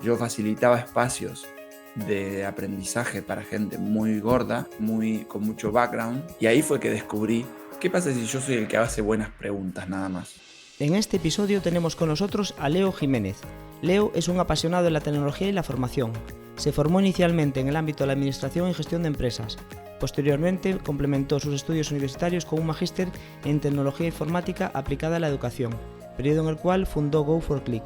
yo facilitaba espacios de aprendizaje para gente muy gorda, con mucho background, y ahí fue que descubrí qué pasa si yo soy el que hace buenas preguntas nada más. En este episodio tenemos con nosotros a Leo Jiménez. Leo es un apasionado de la tecnología y la formación. Se formó inicialmente en el ámbito de la administración y gestión de empresas. Posteriormente complementó sus estudios universitarios con un magíster en tecnología informática aplicada a la educación, periodo en el cual fundó Go4Click.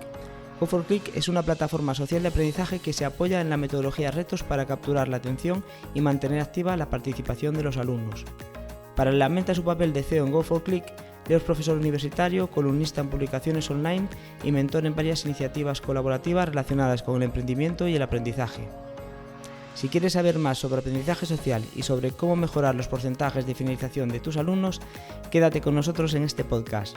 Go4Click es una plataforma social de aprendizaje que se apoya en la metodología retos para capturar la atención y mantener activa la participación de los alumnos. Paralelamente a su papel de CEO en Go4Click, Leo es profesor universitario, columnista en publicaciones online y mentor en varias iniciativas colaborativas relacionadas con el emprendimiento y el aprendizaje. Si quieres saber más sobre aprendizaje social y sobre cómo mejorar los porcentajes de finalización de tus alumnos, quédate con nosotros en este podcast.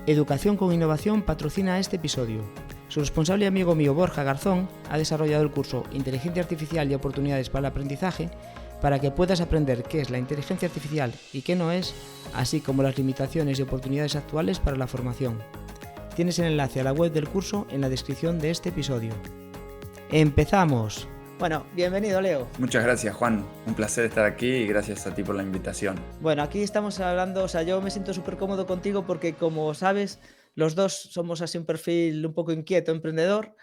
Educación con Innovación patrocina este episodio. Su responsable y amigo mío Borja Garzón ha desarrollado el curso Inteligencia Artificial y Oportunidades para el Aprendizaje para que puedas aprender qué es la inteligencia artificial y qué no es, así como las limitaciones y oportunidades actuales para la formación. Tienes el enlace a la web del curso en la descripción de este episodio. ¡Empezamos! Bueno, bienvenido Leo. Muchas gracias, Juan. Un placer estar aquí y gracias a ti por la invitación. Bueno, aquí estamos hablando, yo me siento súper cómodo contigo porque, como sabes, los dos somos así un perfil un poco inquieto, emprendedor,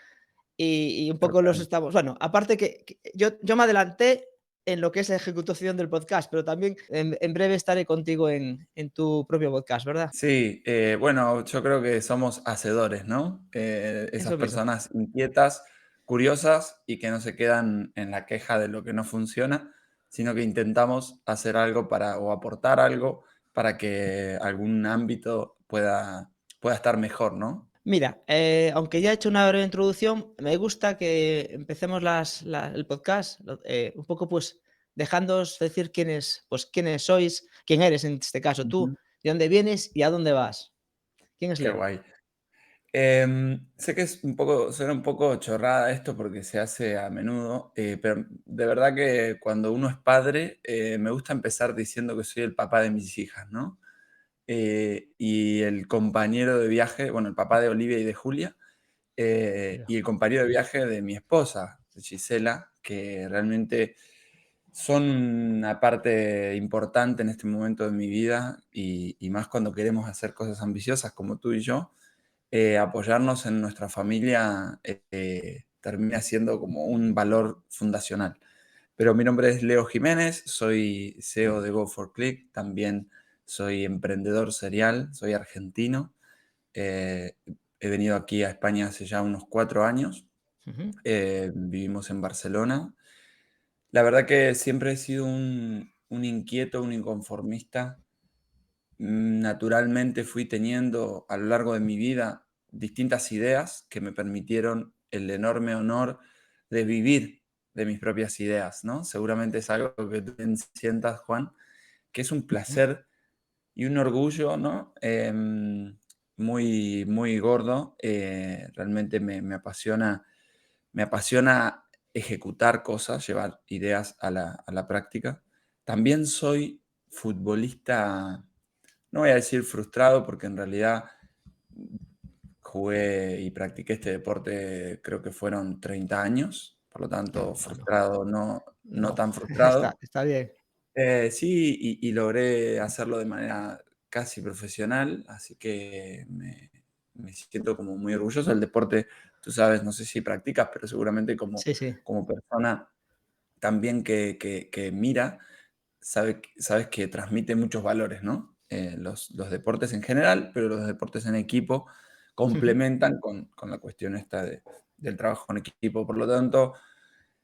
y un poco los Total. estamos. Bueno, aparte que yo me adelanté en lo que es la ejecución del podcast, pero también en breve estaré contigo en tu propio podcast, ¿verdad? Sí, bueno, yo creo que somos hacedores, ¿no? Esas Eso mismo. personas inquietas, curiosas y que no se quedan en la queja de lo que no funciona, sino que intentamos hacer algo o aportar algo para que algún ámbito pueda estar mejor, ¿no? Mira, aunque ya he hecho una breve introducción, me gusta que empecemos el podcast un poco pues dejándoos decir quiénes sois, quién eres en este caso tú, Ujú. de dónde vienes y a dónde vas. ¿Quién es Qué Leo? guay. Sé que suena un poco chorrada esto porque se hace a menudo, pero de verdad que cuando uno es padre, me gusta empezar diciendo que soy el papá de mis hijas, ¿no? Y el compañero de viaje, bueno, el papá de Olivia y de Julia, Mira. y el compañero de viaje de mi esposa, Gisela, que realmente son una parte importante en este momento de mi vida y más cuando queremos hacer cosas ambiciosas como tú y yo. Apoyarnos en nuestra familia termina siendo como un valor fundacional. Pero mi nombre es Leo Jiménez, soy CEO de Go4Click, también soy emprendedor serial, soy argentino. eh, He venido aquí a España hace ya unos 4 años, Ujú. vivimos en Barcelona. La verdad que siempre he sido un inquieto, un inconformista. Naturalmente fui teniendo a lo largo de mi vida distintas ideas que me permitieron el enorme honor de vivir de mis propias ideas, ¿no? Seguramente es algo que tú también sientas, Juan, que es un Ujú. placer y un orgullo, ¿no? Muy, muy gordo. Realmente me apasiona ejecutar cosas, llevar ideas a la práctica. También soy futbolista, no voy a decir frustrado, porque en realidad jugué y practiqué este deporte, creo que fueron 30 años, por lo tanto, Bueno, frustrado no, no no, tan frustrado. está bien. Sí, y logré hacerlo de manera casi profesional, así que me siento como muy orgulloso. El deporte, tú sabes, no sé si practicas, pero seguramente Sí, sí. como persona también que mira, sabes que transmite muchos valores, ¿no? Los deportes en general, pero los deportes en equipo Ujú. complementan con la cuestión esta del trabajo en equipo. Por lo tanto,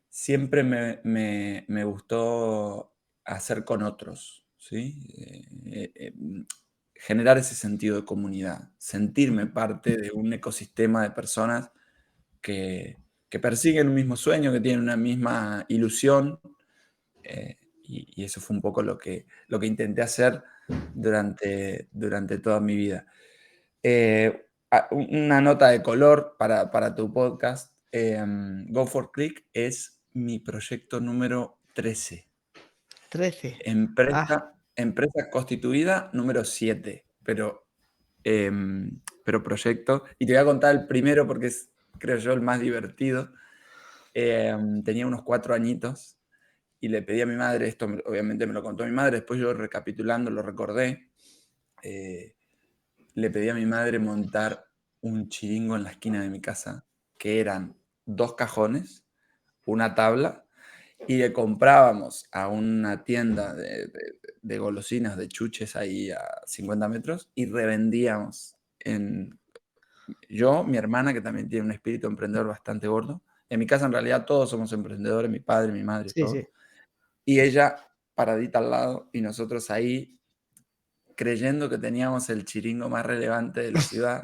siempre me gustó hacer con otros, ¿sí? Generar ese sentido de comunidad, sentirme Ujú. parte de un ecosistema de personas que, que persiguen un mismo sueño, que tienen una misma ilusión, y eso fue un poco lo que intenté hacer durante toda mi vida. Una nota de color para tu podcast. Go4Click es mi proyecto número 13. 13. Ah, Empresa constituida número 7, pero proyecto. Y te voy a contar el primero porque es creo yo, el más divertido. Tenía unos 4 añitos y le pedí a mi madre, esto obviamente me lo contó mi madre, después yo recapitulando lo recordé, eh, le pedí a mi madre montar un chiringo en la esquina de mi casa, que eran 2 cajones, una tabla, y le comprábamos a una tienda de golosinas, de chuches ahí a 50 metros, y revendíamos yo, mi hermana, que también tiene un espíritu emprendedor bastante gordo. En mi casa, en realidad, todos somos emprendedores, mi padre, mi madre, Sí, todo. sí. Y ella paradita al lado y nosotros ahí creyendo que teníamos el chiringo más relevante de la ciudad.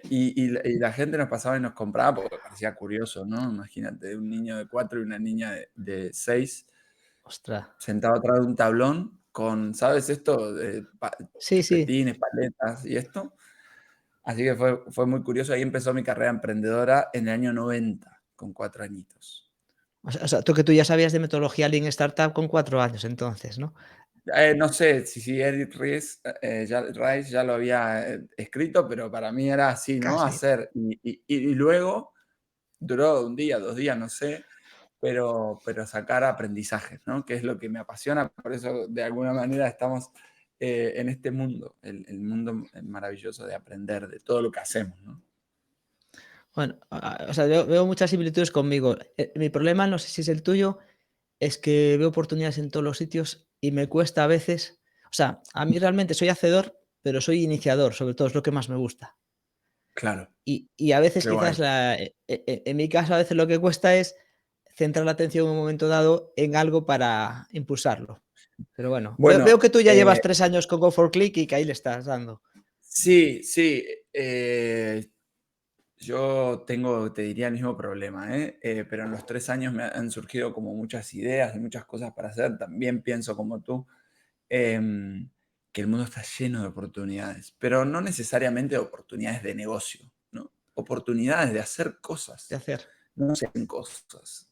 Y la gente nos pasaba y nos compraba porque parecía curioso, ¿no? Imagínate, un niño de 4 y una niña de 6 Ostras. sentado atrás de un tablón con, ¿sabes esto? Sí, sí. Chupetines, paletas y esto. Así que fue muy curioso. Ahí empezó mi carrera emprendedora en el año 90 con 4 añitos. O sea, tú ya sabías de metodología Lean Startup con 4 años entonces, ¿no? No sé si Eric Ries ya lo había escrito, pero para mí era así, ¿no? Casi. Hacer. Y luego duró un día, 2 días, no sé, pero sacar aprendizajes, ¿no? Que es lo que me apasiona. Por eso, de alguna manera, estamos en este mundo, el mundo maravilloso de aprender de todo lo que hacemos, ¿no? Bueno, o sea, veo muchas similitudes conmigo. Mi problema, no sé si es el tuyo, es que veo oportunidades en todos los sitios y me cuesta a veces. O sea, a mí realmente soy hacedor, pero soy iniciador, sobre todo, es lo que más me gusta. Claro, Y a veces qué guay. quizás en mi caso, a veces lo que cuesta es centrar la atención en un momento dado en algo para impulsarlo. Pero bueno, veo Bueno, que tú ya llevas 3 años con Go for Click y que ahí le estás dando. sí, sí. Yo tengo, te diría, el mismo problema, ¿eh? Pero en los 3 años me han surgido como muchas ideas y muchas cosas para hacer. También pienso como tú, em, que el mundo está lleno de oportunidades, pero no necesariamente de oportunidades de negocio, ¿no? Oportunidades de hacer De cosas, hacer. no hacen cosas.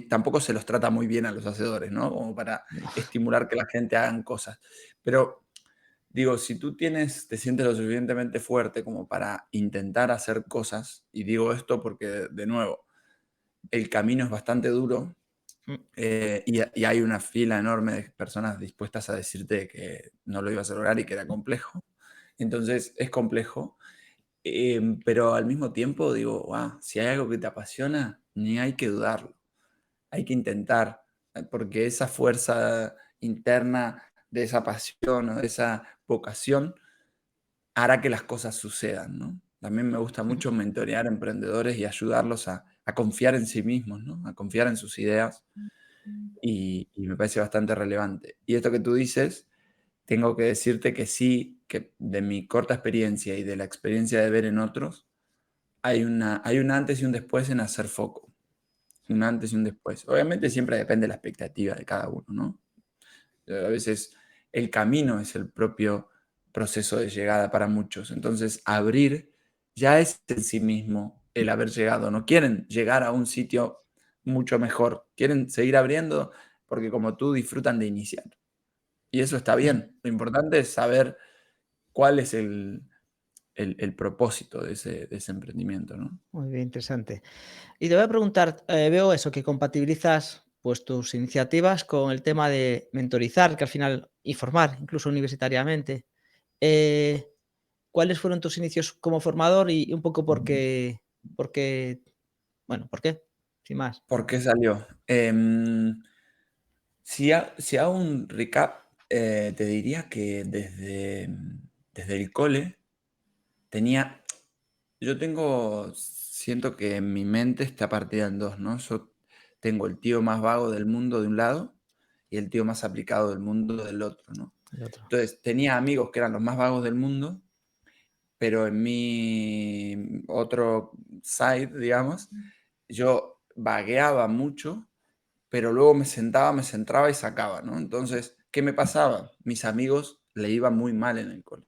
Tampoco se los trata muy bien a los hacedores, ¿no? Como para No. estimular que la gente hagan cosas. Pero digo, si tú te sientes lo suficientemente fuerte como para intentar hacer cosas, y digo esto porque, de nuevo, el camino es bastante duro, Mm. y hay una fila enorme de personas dispuestas a decirte que no lo ibas a lograr y que era complejo. Entonces, es complejo, pero al mismo tiempo digo, si hay algo que te apasiona, ni hay que dudarlo, hay que intentar, porque esa fuerza interna de esa pasión o de esa vocación hará que las cosas sucedan, ¿no? También me gusta Ujú. mucho mentorear emprendedores y ayudarlos a confiar en sí mismos, ¿no? A confiar en sus ideas y me parece bastante relevante. Y esto que tú dices, tengo que decirte que sí, que de mi corta experiencia y de la experiencia de ver en otros, hay un antes y un después en hacer foco. Un antes y un después. Obviamente siempre depende de la expectativa de cada uno, ¿no? A veces el camino es el propio proceso de llegada para muchos. Entonces, abrir ya es en sí mismo el haber llegado. No quieren llegar a un sitio mucho mejor. Quieren seguir abriendo porque como tú disfrutan de iniciar. Y eso está Ujú. bien. Lo importante es saber cuál es el propósito de ese emprendimiento, ¿no? Muy bien, interesante. Y te voy a preguntar, veo eso, que compatibilizas pues tus iniciativas con el tema de mentorizar, que al final, y formar, incluso universitariamente. Eh, ¿Cuáles fueron tus inicios como formador y un poco bueno, por qué? Sin más. ¿Por qué salió? Si hago un recap, te diría que desde el cole tenía siento que mi mente está partida en 2, ¿no? Yo tengo el tío más vago del mundo de un lado y el tío más aplicado del mundo del otro, ¿no? El otro. Entonces, tenía amigos que eran los más vagos del mundo, pero en mi otro side, digamos, yo vagueaba mucho, pero luego me sentaba, me centraba y sacaba, ¿no? Entonces, ¿qué me pasaba? Mis amigos le iba muy mal en el cole,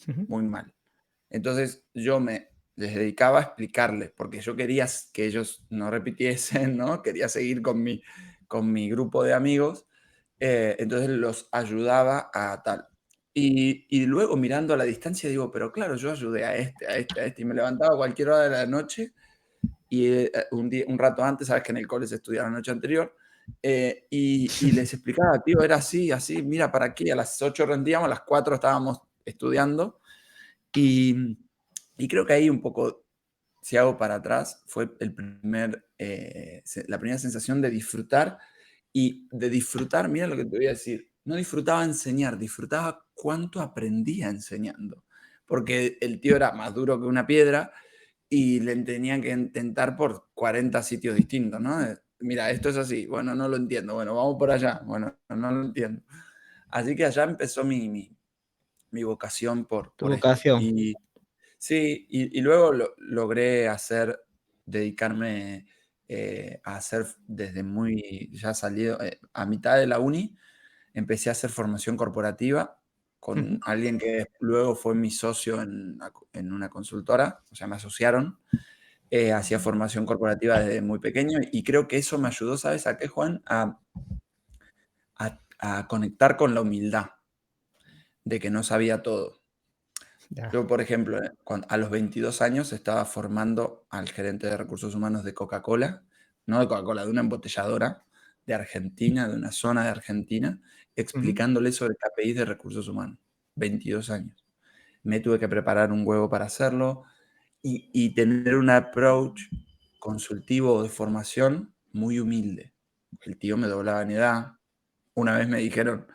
Ujú. muy mal. Entonces yo les dedicaba a explicarles, porque yo quería que ellos no repitiesen, ¿no? Quería seguir con mi grupo de amigos, entonces los ayudaba a tal. Y luego mirando a la distancia digo, pero claro, yo ayudé a este, a este, a este, y me levantaba a cualquier hora de la noche y un rato antes, sabes que en el cole se estudia la noche anterior, y les explicaba, tío, era así, así, mira, para aquí, a las 8 rendíamos, a las 4 estábamos estudiando, y, y creo que ahí un poco, si hago para atrás, fue la primera sensación de disfrutar, y de disfrutar, mira lo que te voy a decir, no disfrutaba enseñar, disfrutaba cuánto aprendía enseñando, porque el tío era más duro que una piedra y le tenía que intentar por 40 sitios distintos, ¿no? Mira, esto es así, bueno, no lo entiendo, bueno, vamos por allá, bueno, no lo entiendo. Así que allá empezó mi vocación Tu por esto. vocación. Y sí, y luego logré dedicarme a hacer desde muy, ya salido, a mitad de la uni, empecé a hacer formación corporativa Ujú. con alguien que luego fue mi socio en una consultora, o sea, me asociaron. Hacía formación corporativa desde muy pequeño y creo que eso me ayudó, ¿sabes a qué, Juan? A conectar con la humildad de que no sabía todo. Ya. Yo, por ejemplo, a los 22 años estaba formando al gerente de recursos humanos de Coca-Cola, no de Coca-Cola, de una embotelladora de Argentina, de una zona de Argentina, Ujú. explicándole sobre KPIs de recursos humanos. 22 años. Me tuve que preparar un huevo para hacerlo y tener un approach consultivo de formación muy humilde. El tío me doblaba en edad. Una vez me dijeron,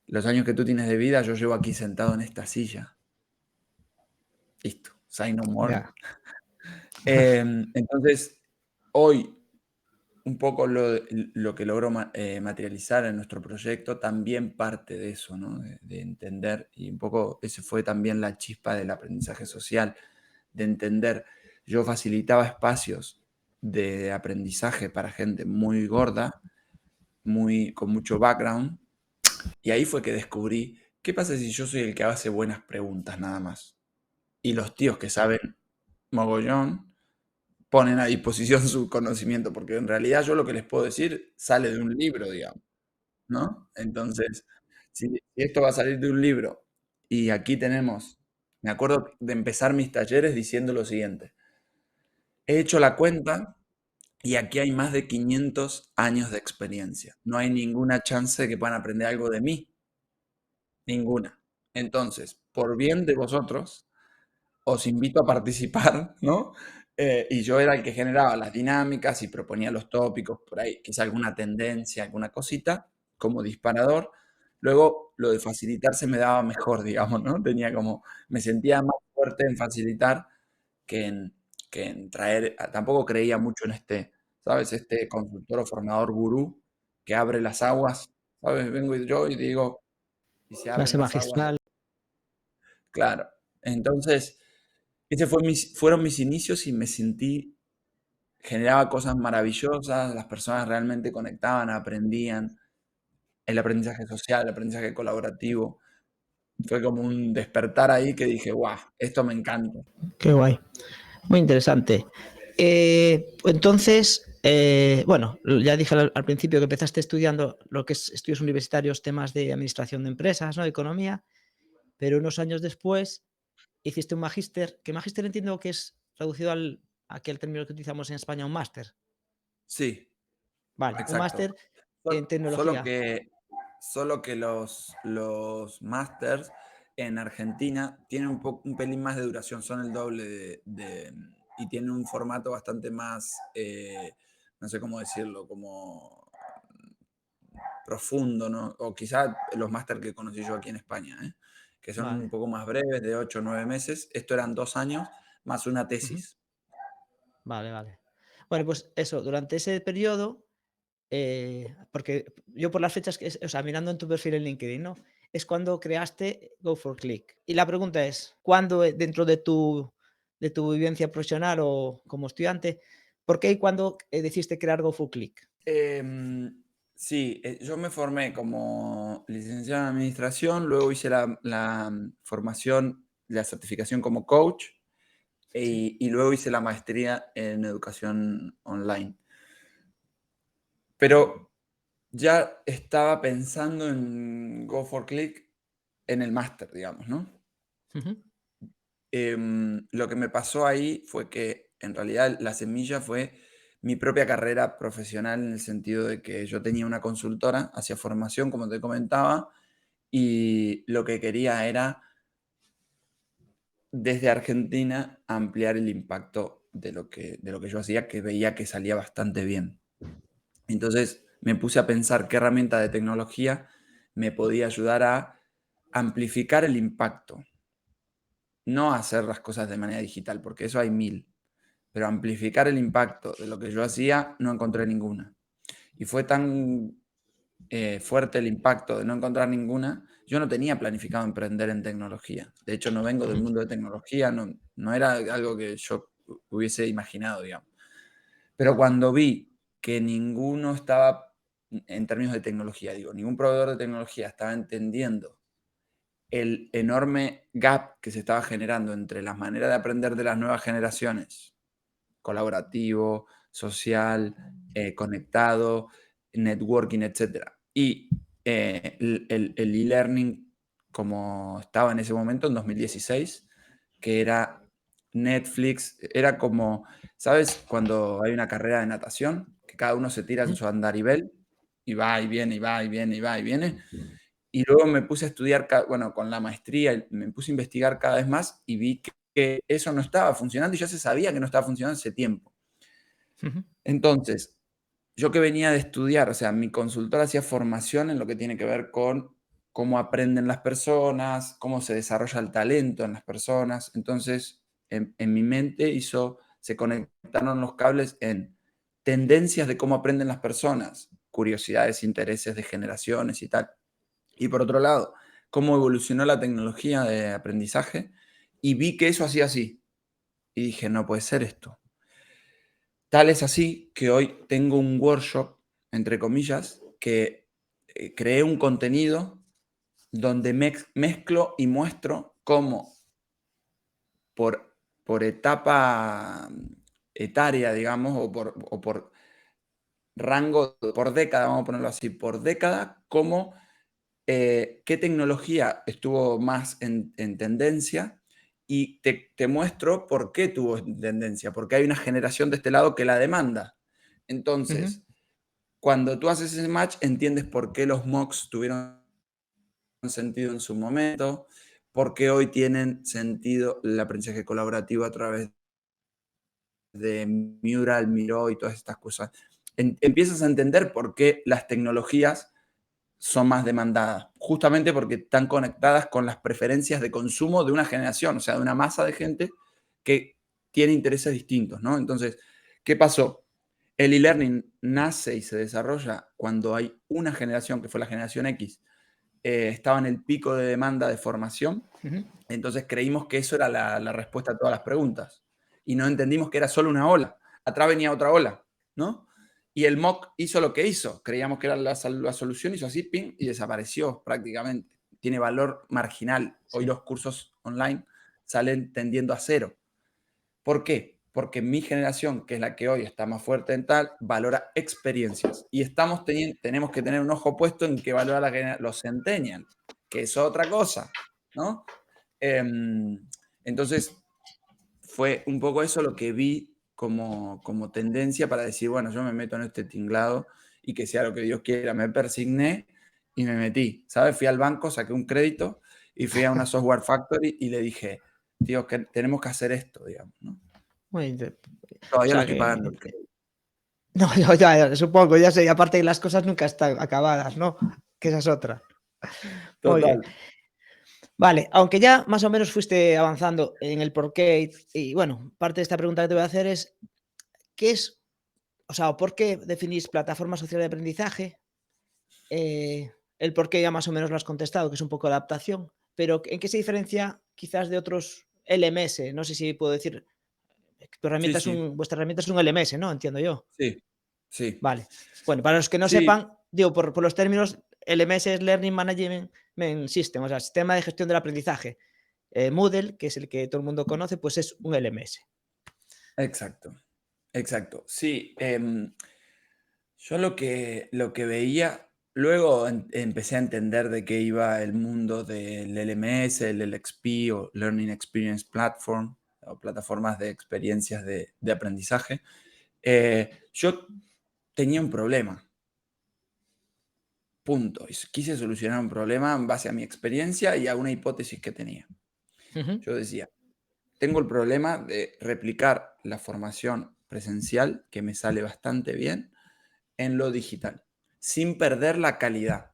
los años que tú tienes de vida, yo llevo aquí sentado en esta silla. Listo, say no more. Ya. Entonces, hoy, un poco lo que logro materializar en nuestro proyecto también parte de eso, ¿no? De entender, y un poco ese fue también la chispa del aprendizaje social, de entender. Yo facilitaba espacios de aprendizaje para gente muy gorda, con mucho background, y ahí fue que descubrí, ¿qué pasa si yo soy el que hace buenas preguntas nada más? Y los tíos que saben mogollón ponen a disposición su conocimiento, porque en realidad yo lo que les puedo decir sale de un libro, digamos, ¿no? Entonces, si esto va a salir de un libro y aquí tenemos, me acuerdo de empezar mis talleres diciendo lo siguiente, he hecho la cuenta y aquí hay más de 500 años de experiencia. No hay ninguna chance de que puedan aprender algo de mí, ninguna. Entonces, por bien de vosotros, os invito a participar, ¿no? Y yo era el que generaba las dinámicas y proponía los tópicos por ahí, quizá alguna tendencia, alguna cosita, como disparador. Luego, lo de facilitar se me daba mejor, digamos, ¿no? Me sentía más fuerte en facilitar que en, que en traer, tampoco creía mucho en ¿sabes? Este consultor o formador gurú que abre las aguas, ¿sabes? Vengo yo y digo, y se abren Clase las aguas. magistral. Claro. Entonces, fueron mis inicios y me sentí, generaba cosas maravillosas, las personas realmente conectaban, aprendían, el aprendizaje social, el aprendizaje colaborativo. Fue como un despertar ahí que dije, guau, esto me encanta. Qué guay. Muy interesante. Entonces, bueno, ya dije al principio que empezaste estudiando lo que es estudios universitarios, temas de administración de empresas, ¿no? Economía, pero unos años después hiciste un magíster, que magíster entiendo que es traducido al aquel término que utilizamos en España, un máster. Sí, Vale, un exacto. máster en Solo tecnología. que los másters en Argentina tienen un pelín más de duración, son el doble y tienen un formato bastante más, no sé cómo decirlo, como profundo, ¿no? O quizá los máster que conocí yo aquí en España, ¿eh? Que son un Vale. poco más breves, de 8 o 9 meses. Esto eran 2 años más una Ujú. tesis. Vale, vale. Bueno, pues eso, durante ese periodo, porque yo por las fechas que o sea, mirando en tu perfil en LinkedIn, ¿no? Es cuando creaste Go for Click. Y la pregunta es, ¿cuándo dentro de tu vivencia profesional o como estudiante, por qué y cuándo decidiste crear Go for Click? Sí, yo me formé como licenciado en administración, luego hice la formación, la certificación como coach Sí. y luego hice la maestría en educación online. Pero ya estaba pensando en Go for Click en el máster, digamos, ¿no? Ujú. Lo que me pasó ahí fue que en realidad la semilla fue mi propia carrera profesional en el sentido de que yo tenía una consultora, hacía formación, como te comentaba, y lo que quería era desde Argentina ampliar el impacto de lo que yo hacía, que veía que salía bastante bien. Entonces me puse a pensar qué herramienta de tecnología me podía ayudar a amplificar el impacto, no a hacer las cosas de manera digital, porque eso hay mil, pero amplificar el impacto de lo que yo hacía no encontré ninguna. Y fue tan fuerte el impacto de no encontrar ninguna. Yo no tenía planificado emprender en tecnología. De hecho, no vengo del Ujú. mundo de tecnología, no era algo que yo hubiese imaginado, digamos. Pero cuando vi que ninguno estaba, en términos de tecnología, digo, ningún proveedor de tecnología estaba entendiendo el enorme gap que se estaba generando entre las maneras de aprender de las nuevas generaciones, colaborativo, social, conectado, networking, etcétera. Y el e-learning como estaba en ese momento, en 2016, que era Netflix, era como, ¿sabes? Cuando hay una carrera de natación, que cada uno se tira en Ujú. su andarivel y va y viene, y va y viene, y va y viene. Y luego me puse a estudiar, bueno, con la maestría, me puse a investigar cada vez más y vi que eso no estaba funcionando y ya se sabía que no estaba funcionando hace tiempo. Ujú. Entonces, yo que venía de estudiar, o sea, mi consultora hacía formación en lo que tiene que ver con cómo aprenden las personas, cómo se desarrolla el talento en las personas. Entonces, en mi mente se conectaron los cables en tendencias de cómo aprenden las personas, curiosidades, intereses de generaciones y tal. Y por otro lado, cómo evolucionó la tecnología de aprendizaje y vi que eso hacía así. Y dije, no puede ser esto. Tal es así que hoy tengo un workshop, entre comillas, que creé un contenido donde mezclo y muestro cómo por, por etapa etaria, digamos, o por rango, por década, vamos a ponerlo así, por década, cómo qué tecnología estuvo más en tendencia y te muestro por qué tuvo tendencia, porque hay una generación de este lado que la demanda. Ujú. Entonces, cuando tú haces ese match, entiendes por qué los mocks tuvieron sentido en su momento, por qué hoy tienen sentido el aprendizaje colaborativo a través de Mural, Miro y todas estas cosas. Empiezas a entender por qué las tecnologías son más demandadas, justamente porque están conectadas con las preferencias de consumo de una generación, o sea, de una masa de gente que tiene intereses distintos, ¿no? Entonces, ¿qué pasó? El e-learning nace y se desarrolla cuando hay una generación, que fue la generación X, estaba en el pico de demanda de formación, Ujú. entonces creímos que eso era la respuesta a todas las preguntas y no entendimos que era solo una ola. Atrás venía otra ola, ¿no? Y el MOOC hizo lo que hizo. Creíamos que era la solución, hizo así, ping, y desapareció prácticamente. Tiene valor marginal. Hoy Sí. los cursos online salen tendiendo a cero. ¿Por qué? Porque mi generación, que es la que hoy está más fuerte en tal, valora experiencias. Y tenemos que tener un ojo puesto en que valora los centennials, que es otra cosa, ¿no? Entonces, fue un poco eso lo que vi como tendencia para decir, bueno, yo me meto en este tinglado y que sea lo que Dios quiera. Me persigné y me metí, ¿sabes? Fui al banco, saqué un crédito y fui a una software factory y le dije, tío, que tenemos que hacer esto, digamos, ¿no? Muy inte O Todavía lo sea estoy pagando que el crédito. no, yo ya supongo, ya sé, y aparte las cosas nunca están acabadas, ¿no? Que esa es otra. Muy bien. Total. Vale, aunque ya más o menos fuiste avanzando en el porqué y bueno, parte de esta pregunta que te voy a hacer es, ¿qué es, o sea, o por qué definís plataforma social de aprendizaje? El por qué ya más o menos lo has contestado, que es un poco adaptación, pero ¿en qué se diferencia quizás de otros LMS? No sé si puedo decir, Sí, sí, vuestra herramienta es un LMS, ¿no? Entiendo yo. sí, sí. Vale. Bueno, para los que no Sí, sepan, digo, por los términos, LMS es Learning Management System, o sea, sistema de gestión del aprendizaje. Moodle, que es el que todo el mundo conoce, pues es un LMS. exacto, exacto. Sí, yo lo que veía, Luego empecé a entender de qué iba el mundo del LMS, el LXP o Learning Experience Platform, o plataformas de experiencias de aprendizaje. Yo tenía un problema, punto. Quise solucionar un problema en base a mi experiencia y a una hipótesis que tenía. Ujú. Yo decía, tengo el problema de replicar la formación presencial, que me sale bastante bien, en lo digital, sin perder la calidad.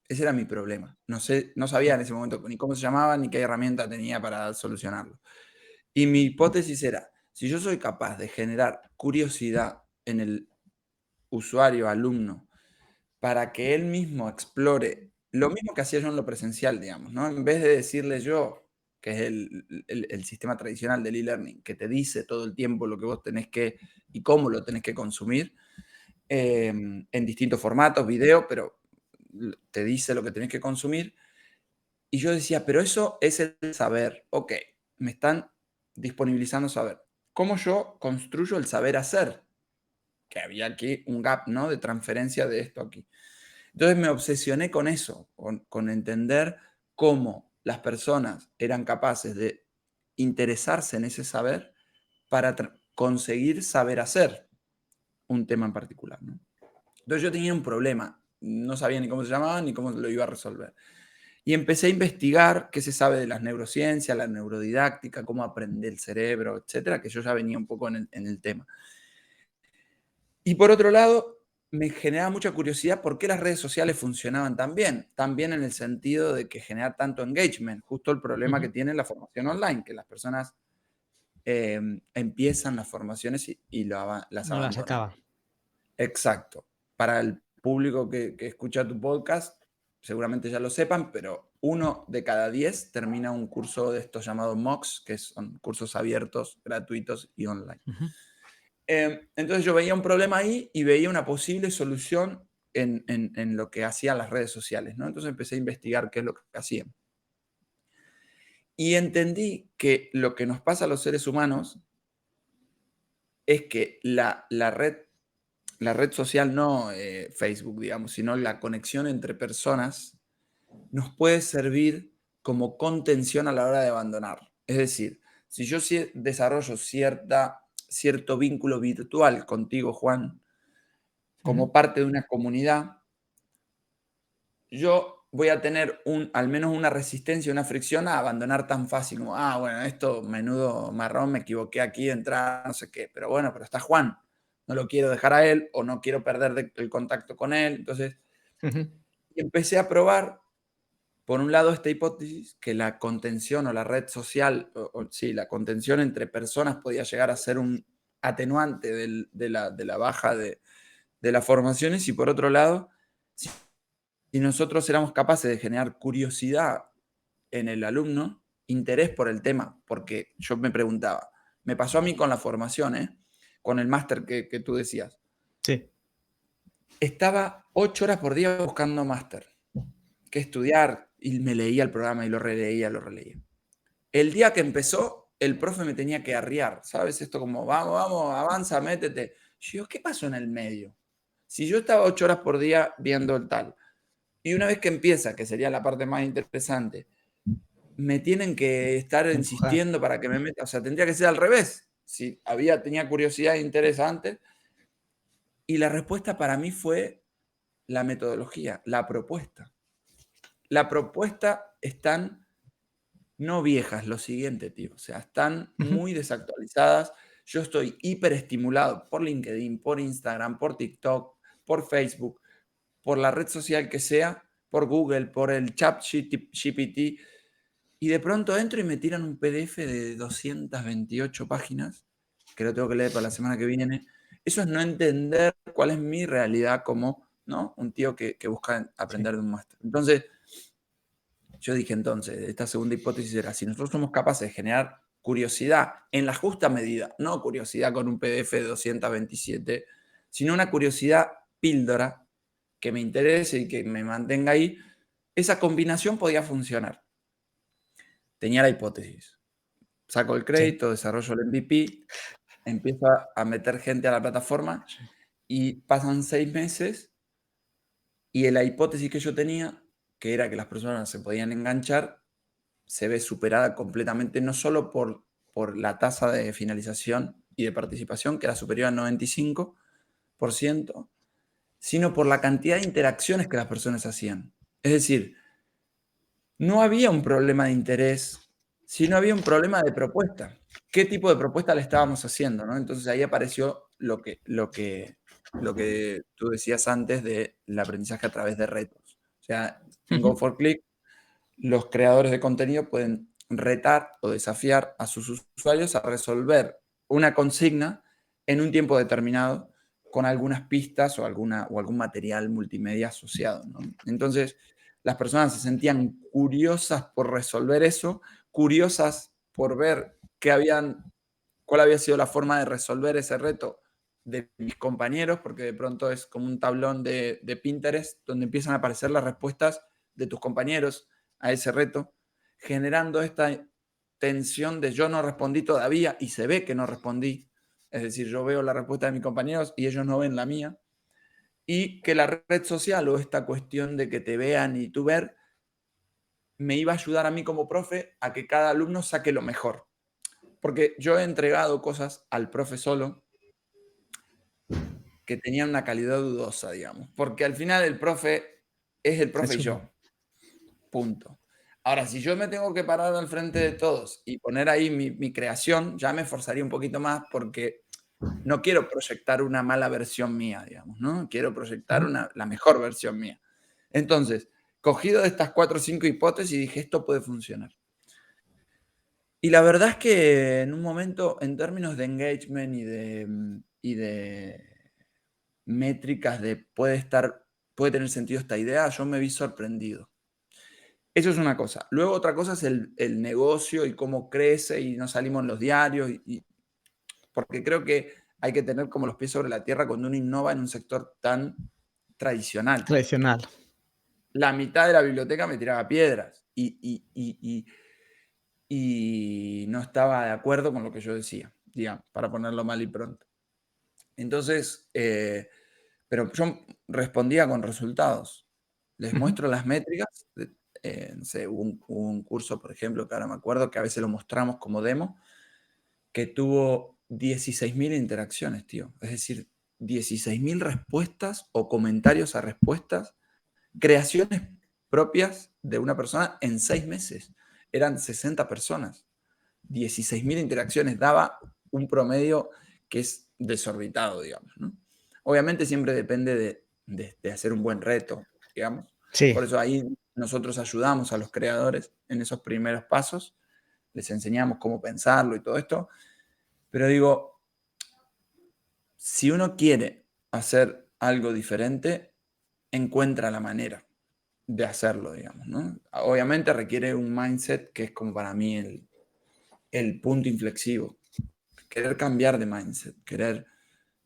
Ese era mi problema. No sé, no sabía en ese momento ni cómo se llamaba ni qué herramienta tenía para solucionarlo. Y mi hipótesis era, si yo soy capaz de generar curiosidad en el usuario, alumno, para que él mismo explore lo mismo que hacía yo en lo presencial, digamos, ¿no? En vez de decirle yo, que es el sistema tradicional del e-learning, que te dice todo el tiempo lo que vos tenés que y cómo lo tenés que consumir, en distintos formatos, video, pero te dice lo que tenés que consumir. Y yo decía, pero eso es el saber. Ok, me están disponibilizando saber. ¿Cómo yo construyo el saber hacer? Que había aquí un gap, ¿no? De transferencia de esto aquí. Entonces me obsesioné con eso, con entender cómo las personas eran capaces de interesarse en ese saber para conseguir saber hacer un tema en particular, ¿no? Entonces yo tenía un problema, no sabía ni cómo se llamaba ni cómo lo iba a resolver. Y empecé a investigar qué se sabe de las neurociencias, la neurodidáctica, cómo aprende el cerebro, etcétera, que yo ya venía un poco en el tema. Y por otro lado, me generaba mucha curiosidad por qué las redes sociales funcionaban tan bien en el sentido de que generar tanto engagement, justo el problema que Ujú. tiene la formación online, que las personas empiezan las formaciones y las No las abandonan. acaba. Exacto. Para el público que escucha tu podcast, seguramente ya lo sepan, pero 1 de cada 10 termina un curso de estos llamados MOOCs, que son cursos abiertos, gratuitos y online. Ujú. Entonces yo veía un problema ahí y veía una posible solución en lo que hacían las redes sociales, ¿no? Entonces empecé a investigar qué es lo que hacían. Y entendí que lo que nos pasa a los seres humanos es que la red social, no Facebook, digamos, sino la conexión entre personas, nos puede servir como contención a la hora de abandonar. Es decir, si yo desarrollo cierto vínculo virtual contigo, Juan, Ujú. como parte de una comunidad, yo voy a tener al menos una resistencia, una fricción a abandonar tan fácil como, bueno, esto menudo marrón, me equivoqué aquí de entrar, no sé qué, pero bueno, pero está Juan, no lo quiero dejar a él o no quiero perder el contacto con él. Entonces, Ujú. empecé a probar, por un lado, esta hipótesis, que la contención o la red social, sí, la contención entre personas podía llegar a ser un atenuante de la baja de las formaciones, y por otro lado, si nosotros éramos capaces de generar curiosidad en el alumno, interés por el tema, porque yo me preguntaba, me pasó a mí con la formación, con el máster que tú decías, Sí. estaba 8 horas por día buscando máster, que estudiar, y me leía el programa y lo releía, lo releía. El día que empezó, el profe me tenía que arriar, ¿sabes? Esto como, vamos, vamos, avanza, métete. Yo digo, ¿qué pasó en el medio? Si yo estaba 8 horas por día viendo el tal, y una vez que empieza, que sería la parte más interesante, me tienen que estar Empujar. insistiendo para que me meta, o sea, tendría que ser al revés. Si tenía curiosidad interesante, y la respuesta para mí fue la metodología, la propuesta. La propuesta están no viejas, lo siguiente, tío, o sea, están Ujú. muy desactualizadas. Yo estoy hiperestimulado por LinkedIn, por Instagram, por TikTok, por Facebook, por la red social que sea, por Google, por el chat GPT. Y de pronto entro y me tiran un PDF de 228 páginas, que lo tengo que leer para la semana que viene. Eso es no entender cuál es mi realidad como, ¿no? Un tío que busca Sí. aprender de un máster. Entonces, yo dije entonces, esta segunda hipótesis era, si nosotros somos capaces de generar curiosidad en la justa medida, no curiosidad con un PDF de 227, sino una curiosidad píldora que me interese y que me mantenga ahí, esa combinación podía funcionar. Tenía la hipótesis. Saco el Sí. crédito, desarrollo el MVP, empiezo a meter gente a la plataforma Sí. y pasan 6 meses Y la hipótesis que yo tenía, que era que las personas se podían enganchar, se ve superada completamente, no solo por la tasa de finalización y de participación, que era superior al 95%, sino por la cantidad de interacciones que las personas hacían. Es decir, no había un problema de interés, sino había un problema de propuesta. ¿Qué tipo de propuesta le estábamos haciendo? ¿No? Entonces ahí apareció lo que tú decías antes del aprendizaje a través de retos. O sea, en Ujú. Go4Click los creadores de contenido pueden retar o desafiar a sus usuarios a resolver una consigna en un tiempo determinado con algunas pistas o algún material multimedia asociado, ¿no? Entonces, las personas se sentían curiosas por resolver eso, curiosas por ver cuál había sido la forma de resolver ese reto de mis compañeros, porque de pronto es como un tablón de Pinterest donde empiezan a aparecer las respuestas de tus compañeros a ese reto, generando esta tensión de yo no respondí todavía y se ve que no respondí. Es decir, yo veo la respuesta de mis compañeros y ellos no ven la mía. Y que la red social o esta cuestión de que te vean y tú ver, me iba a ayudar a mí como profe a que cada alumno saque lo mejor. Porque yo he entregado cosas al profe solo que tenían una calidad dudosa, digamos. Porque al final el profe es el profe y Eso. yo. Punto. Ahora, si yo me tengo que parar al frente de todos y poner ahí mi creación, ya me esforzaría un poquito más porque no quiero proyectar una mala versión mía, digamos, ¿no? Quiero proyectar Ujú. la mejor versión mía. Entonces, cogido de estas 4 o 5 hipótesis, dije, esto puede funcionar. Y la verdad es que en un momento, en términos de engagement y de métricas de puede tener sentido esta idea, yo me vi sorprendido. Eso es una cosa. Luego otra cosa es el negocio y cómo crece y no salimos en los diarios, porque creo que hay que tener como los pies sobre la tierra cuando uno innova en un sector tan tradicional. Tradicional. La mitad de la biblioteca me tiraba piedras y no estaba de acuerdo con lo que yo decía, digamos, para ponerlo mal y pronto. Entonces, pero yo respondía con resultados. Les Ujú. muestro las métricas. No sé, hubo un curso, por ejemplo, que ahora me acuerdo, que a veces lo mostramos como demo, que tuvo 16.000 interacciones, tío. Es decir, 16.000 respuestas o comentarios a respuestas, creaciones propias de una persona en 6 meses. Eran 60 personas. 16.000 interacciones, daba un promedio que es desorbitado, digamos, ¿no? Obviamente siempre depende de hacer un buen reto, digamos. Sí. Por eso ahí nosotros ayudamos a los creadores en esos primeros pasos, les enseñamos cómo pensarlo y todo esto, pero digo, si uno quiere hacer algo diferente, encuentra la manera de hacerlo, digamos, ¿no? Obviamente requiere un mindset que es como para mí el punto inflexivo. Querer cambiar de mindset,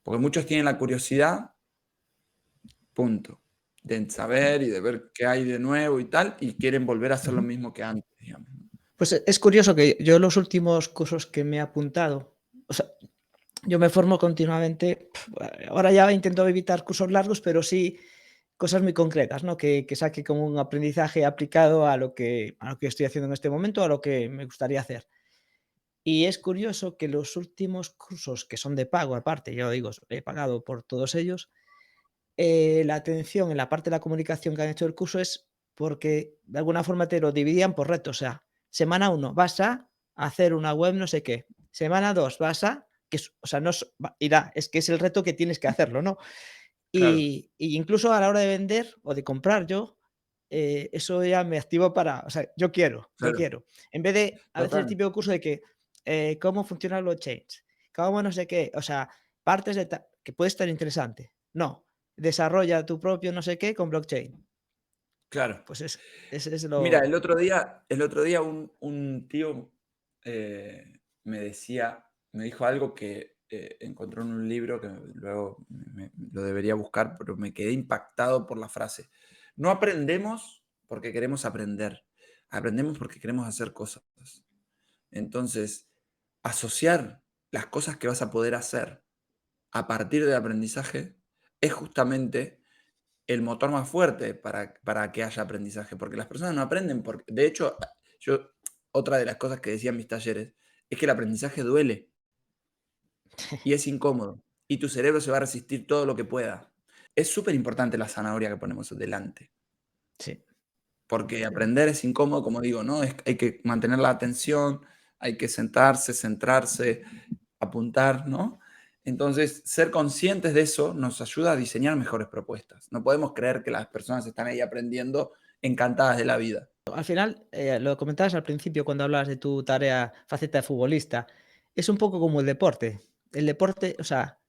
porque muchos tienen la curiosidad, punto, de saber y de ver qué hay de nuevo y tal, y quieren volver a hacer lo Ujú. mismo que antes, digamos. Pues es curioso que yo los últimos cursos que me he apuntado, o sea, yo me formo continuamente. Ahora ya intento evitar cursos largos, pero sí cosas muy concretas, ¿no? Que saque como un aprendizaje aplicado a lo que estoy haciendo en este momento, a lo que me gustaría hacer. Y es curioso que los últimos cursos que son de pago, aparte, yo digo, he pagado por todos ellos, la atención en la parte de la comunicación que han hecho el curso es porque de alguna forma te lo dividían por retos. O sea, semana uno vas a hacer una web no sé qué, semana 2 vas a, o sea, no es, irá, es que es el reto que tienes que hacerlo, ¿no? Claro, Y incluso a la hora de vender o de comprar yo, eso ya me activo para, o sea, yo quiero, yo claro, quiero. En vez de a veces el total, típico curso de que, cómo funcionan los chains, cómo no sé qué, o sea, partes de que puede estar interesante. No, desarrolla tu propio no sé qué con blockchain. claro. Pues es Mira, lo. el otro día un tío me dijo algo que encontró en un libro que luego lo debería buscar, pero me quedé impactado por la frase. No aprendemos porque queremos aprender, aprendemos porque queremos hacer cosas. Entonces, asociar las cosas que vas a poder hacer a partir del aprendizaje es justamente el motor más fuerte para que haya aprendizaje, porque las personas no aprenden. De hecho, otra de las cosas que decía en mis talleres es que el aprendizaje duele y es incómodo, y tu cerebro se va a resistir todo lo que pueda. Es súper importante la zanahoria que ponemos delante, Sí. porque aprender es incómodo, como digo, ¿no? Hay que mantener la atención, hay que sentarse, centrarse, apuntar, ¿no? Entonces, ser conscientes de eso nos ayuda a diseñar mejores propuestas. No podemos creer que las personas están ahí aprendiendo encantadas de la vida. Al final, lo comentabas al principio cuando hablabas de tu tarea, faceta de futbolista, es un poco como el deporte. El deporte, o sea,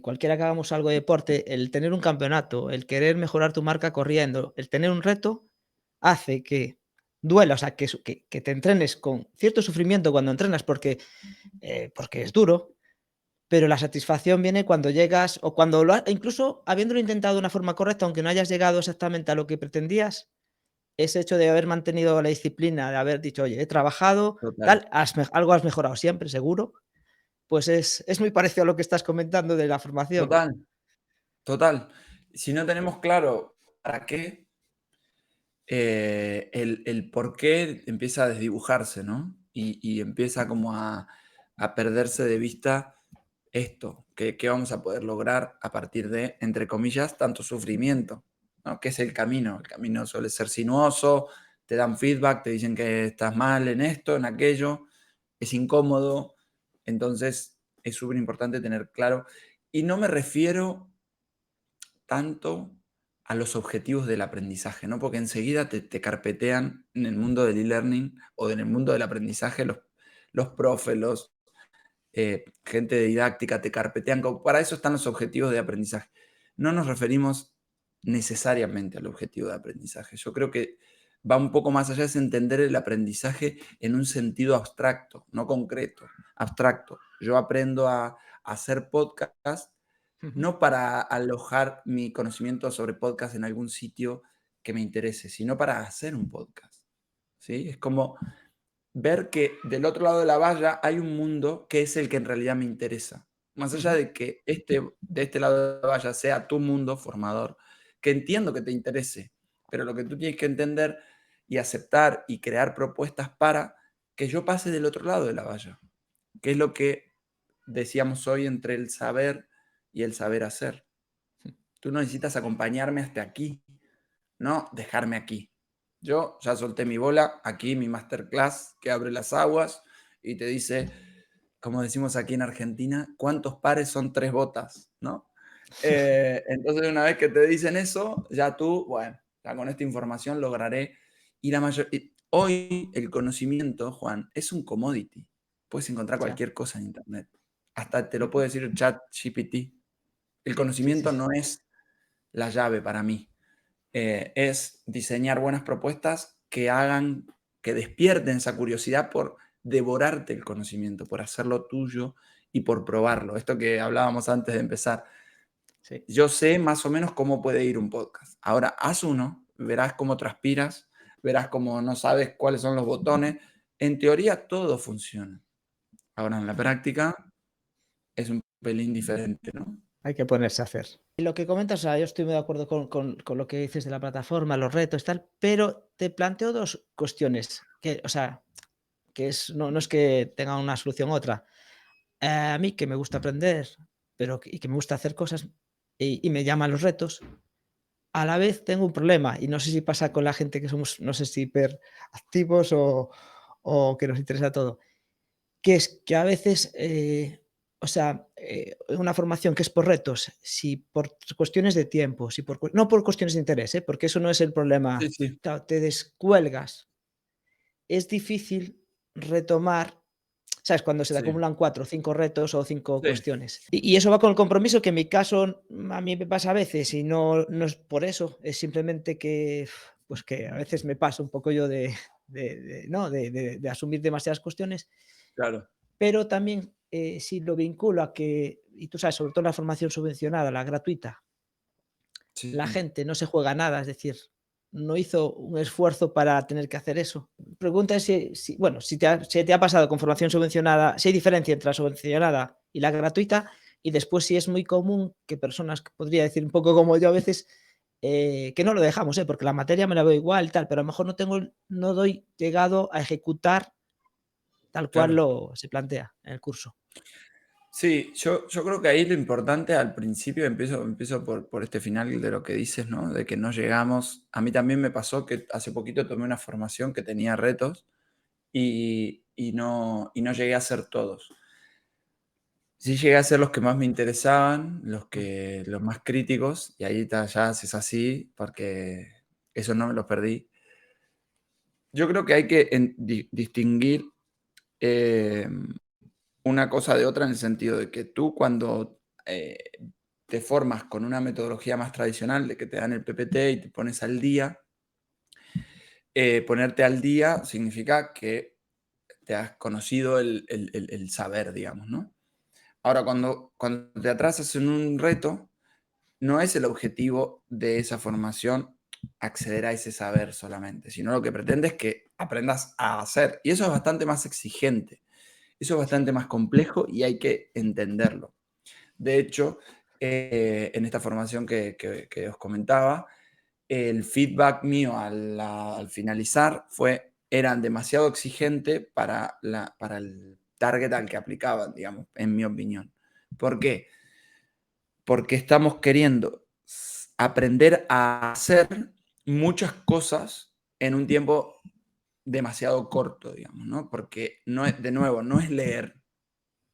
cualquiera que hagamos algo de deporte, el tener un campeonato, el querer mejorar tu marca corriendo, el tener un reto, hace que duela, o sea, que te entrenes con cierto sufrimiento cuando entrenas porque es duro, pero la satisfacción viene cuando llegas o cuando incluso habiéndolo intentado de una forma correcta, aunque no hayas llegado exactamente a lo que pretendías, ese hecho de haber mantenido la disciplina, de haber dicho: "Oye, he trabajado, Total, tal", algo has mejorado siempre, seguro, pues es muy parecido a lo que estás comentando de la formación. total, total. Si no tenemos claro para qué, el por qué empieza a desdibujarse, ¿no? Y empieza como a perderse de vista esto, que vamos a poder lograr a partir de, entre comillas, tanto sufrimiento, ¿no? ¿Qué es el camino? El camino suele ser sinuoso, te dan feedback, te dicen que estás mal en esto, en aquello, es incómodo, entonces es súper importante tener claro. Y no me refiero tanto a los objetivos del aprendizaje, ¿no? Porque enseguida te carpetean en el mundo del e-learning o en el mundo del aprendizaje los profes, gente de didáctica, te carpetean. Para eso están los objetivos de aprendizaje. No nos referimos necesariamente al objetivo de aprendizaje. Yo creo que va un poco más allá, es entender el aprendizaje en un sentido abstracto, no concreto, abstracto. Yo aprendo a hacer podcast Ujú. no para alojar mi conocimiento sobre podcast en algún sitio que me interese, sino para hacer un podcast, ¿sí? Es como ver que del otro lado de la valla hay un mundo que es el que en realidad me interesa. Más allá Ujú. de que de este lado de la valla sea tu mundo formador, que entiendo que te interese, pero lo que tú tienes que entender y aceptar y crear propuestas para que yo pase del otro lado de la valla, que es lo que decíamos hoy entre el saber y el saber hacer. Tú no necesitas acompañarme hasta aquí, no dejarme aquí. Yo ya solté mi bola, aquí mi masterclass que abre las aguas y te dice, como decimos aquí en Argentina, ¿cuántos pares son tres botas? ¿No? Entonces, una vez que te dicen eso, ya tú, bueno, ya con esta información lograré. Hoy el conocimiento, Juan, es un commodity. Puedes encontrar Ya. cualquier cosa en Internet. Hasta te lo Ujú. puede decir el chat GPT. El Sí, sí, conocimiento sí. no es la llave para mí. Es diseñar buenas propuestas que hagan, que despierten esa curiosidad por devorarte el conocimiento, por hacerlo tuyo y por probarlo. Esto que hablábamos antes de empezar. Sí. Yo sé más o menos cómo puede ir un podcast. Ahora, haz uno, verás cómo transpiras, verás cómo no sabes cuáles son los botones. En teoría todo funciona. Ahora en la práctica es un pelín diferente, ¿no? Hay que ponerse a hacer. Y lo que comentas, o sea, yo estoy muy de acuerdo con lo que dices de la plataforma, los retos, tal, pero te planteo 2 cuestiones que, o sea, que no es que tenga una solución u otra. A mí que me gusta aprender, pero que me gusta hacer cosas y me llaman los retos, a la vez tengo un problema, y no sé si pasa con la gente que somos, no sé si hiperactivos o que nos interesa todo, que es que a veces, o sea, una formación que es por retos, si por cuestiones de tiempo, si no por cuestiones de interés, porque eso no es el Sí, problema, sí, claro, te descuelgas, es difícil retomar, ¿sabes? Cuando se te sí, acumulan 4 o 5 retos o 5 sí, cuestiones. Y eso va con el compromiso que en mi caso, a mí me pasa a veces y no es por eso, es simplemente que, pues que a veces me pasa un poco yo ¿no? De asumir demasiadas cuestiones, claro. pero también, si lo vinculo a que, y tú sabes, sobre todo la formación subvencionada, la gratuita, la Sí, gente no se juega nada, es decir, no hizo un esfuerzo para tener que hacer eso. Pregunta es bueno, si te ha pasado con formación subvencionada, si hay diferencia entre la subvencionada y la gratuita, y después si es muy común que personas, que podría decir un poco como yo a veces, que no lo dejamos, porque la materia me la veo igual, tal, pero a lo mejor no doy llegado a ejecutar tal cual Claro. se plantea en el curso. Sí, yo creo que ahí lo importante al principio, empiezo por este final de lo que dices, ¿no? De que no llegamos. A mí también me pasó que hace poquito tomé una formación que tenía retos y no llegué a hacer todos. Sí llegué a hacer los que más me interesaban, Mm, los más críticos, y ahí ya es así, porque eso no me los perdí. Yo creo que hay que distinguir eh, una cosa de otra en el sentido de que tú cuando te formas con una metodología más tradicional de que te dan el PPT y te pones al día, ponerte al día significa que te has conocido el saber, digamos, ¿no? Ahora, cuando te atrasas en un reto, no es el objetivo de esa formación acceder a ese saber solamente, sino lo que pretende es que aprendas a hacer. Y eso es bastante más exigente, eso es bastante más complejo y hay que entenderlo. De hecho, en esta formación que os comentaba, el feedback mío al finalizar eran demasiado exigente para el target al que aplicaban, digamos, en mi opinión. ¿Por qué? Porque estamos queriendo aprender a hacer muchas cosas en un tiempo demasiado corto, digamos, ¿no? Porque no es, de nuevo, no es leer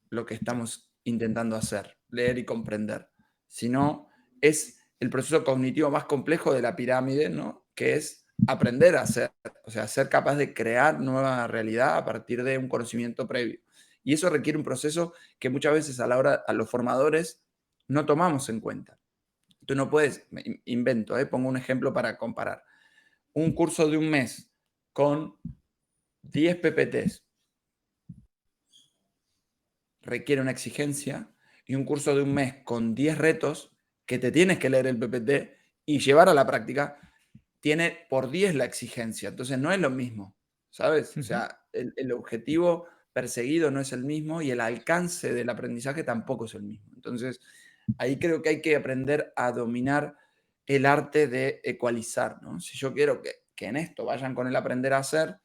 lo que estamos intentando hacer, leer y comprender, sino es el proceso cognitivo más complejo de la pirámide, ¿no? Que es aprender a hacer, o sea, ser capaz de crear nueva realidad a partir de un conocimiento previo. Y eso requiere un proceso que muchas veces a los formadores no tomamos en cuenta. Tú no puedes, invento, pongo un ejemplo para comparar. Un curso de un mes con 10 PPTs requiere una exigencia y un curso de un mes con 10 retos que te tienes que leer el PPT y llevar a la práctica tiene por 10 la exigencia. Entonces no es lo mismo, ¿sabes? O ujú, sea, el objetivo perseguido no es el mismo y el alcance del aprendizaje tampoco es el mismo. Entonces, ahí creo que hay que aprender a dominar el arte de ecualizar, ¿no? Si yo quiero que en esto vayan con el aprender a hacer,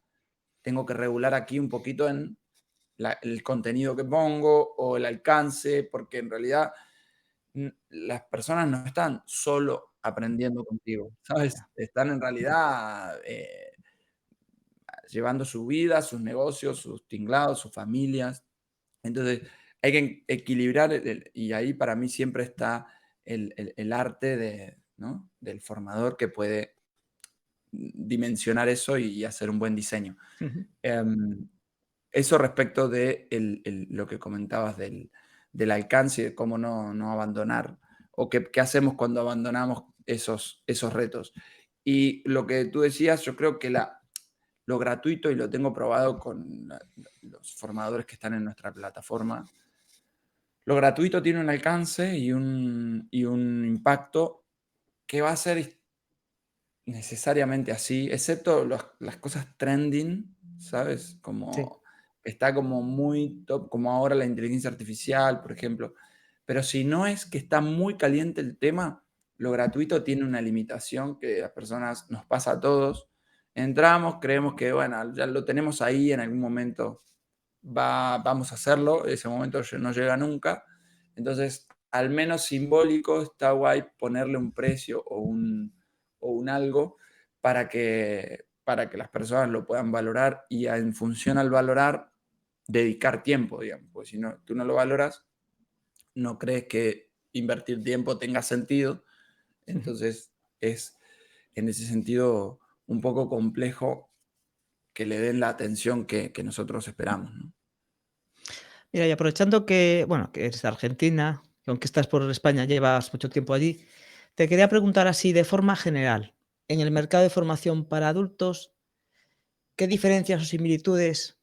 tengo que regular aquí un poquito en el contenido que pongo o el alcance, porque en realidad las personas no están solo aprendiendo contigo, ¿sabes? ya, Están en realidad llevando su vida, sus negocios, sus tinglados, sus familias. Entonces, hay que equilibrar, y ahí para mí siempre está el arte ¿no? Del formador que puede dimensionar eso y hacer un buen diseño. ujú, Em, Eso respecto de lo que comentabas del alcance y de cómo no abandonar, o qué hacemos cuando abandonamos esos retos. Y lo que tú decías, yo creo que lo gratuito, y lo tengo probado con los formadores que están en nuestra plataforma, lo gratuito tiene un alcance y un impacto que va a ser necesariamente así, excepto las cosas trending, ¿sabes? sí, Como está como muy top, como ahora la inteligencia artificial, por ejemplo. Pero si no es que está muy caliente el tema, lo gratuito tiene una limitación que las personas nos pasa a todos. Entramos, creemos que, bueno, ya lo tenemos ahí, en algún momento vamos a hacerlo, ese momento no llega nunca. Entonces, al menos simbólico, está guay ponerle un precio o un algo para que las personas lo puedan valorar y en función al valorar, dedicar tiempo, digamos. Porque si no, tú no lo valoras, no crees que invertir tiempo tenga sentido. ujú. Entonces, es en ese sentido un poco complejo que le den la atención que nosotros esperamos, ¿no? Mira, y aprovechando que, bueno, que eres de Argentina, que aunque estás por España, llevas mucho tiempo allí, te quería preguntar así de forma general, en el mercado de formación para adultos, ¿qué diferencias o similitudes,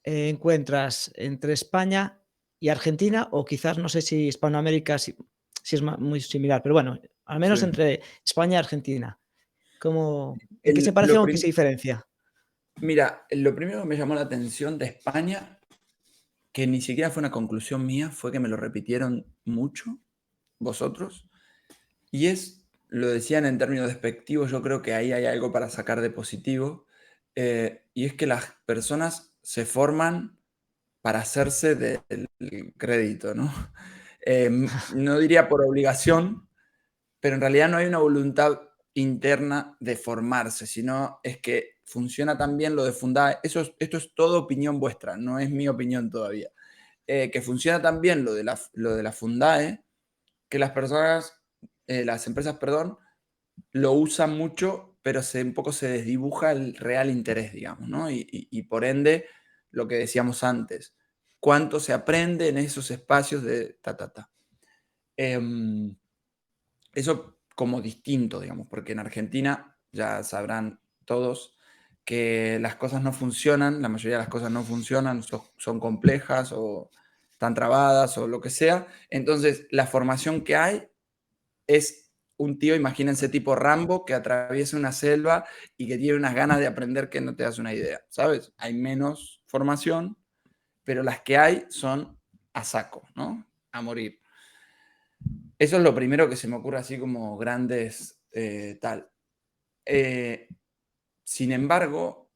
encuentras entre España y Argentina? O quizás no sé si Hispanoamérica si es muy similar, pero bueno, al menos Sí. entre España y Argentina, ¿en qué se parece Lo o en qué se diferencia? Mira, lo primero que me llamó la atención de España, que ni siquiera fue una conclusión mía, fue que me lo repitieron mucho, vosotros, y es lo decían en términos despectivos, yo creo que ahí hay algo para sacar de positivo, y es que las personas se forman para hacerse del crédito, ¿no? No diría por obligación, pero en realidad no hay una voluntad interna de formarse, sino es que funciona tan bien lo de Fundae. Esto es todo opinión vuestra, no es mi opinión todavía. Que funciona tan bien lo de la Fundae, que las empresas, perdón, lo usan mucho, pero un poco se desdibuja el real interés, digamos, ¿no? Y por ende, lo que decíamos antes, cuánto se aprende en esos espacios de ta, ta, ta. Eso como distinto, digamos, porque en Argentina ya sabrán todos que las cosas no funcionan, la mayoría de las cosas no funcionan, son complejas o están trabadas o lo que sea. Entonces, la formación que hay es un tío, imagínense tipo Rambo, que atraviesa una selva y que tiene unas ganas de aprender que no te das una idea, ¿sabes? Hay menos formación, pero las que hay son a saco, ¿no? A morir. Eso es lo primero que se me ocurre así como grandes tal. Eh, Sin embargo,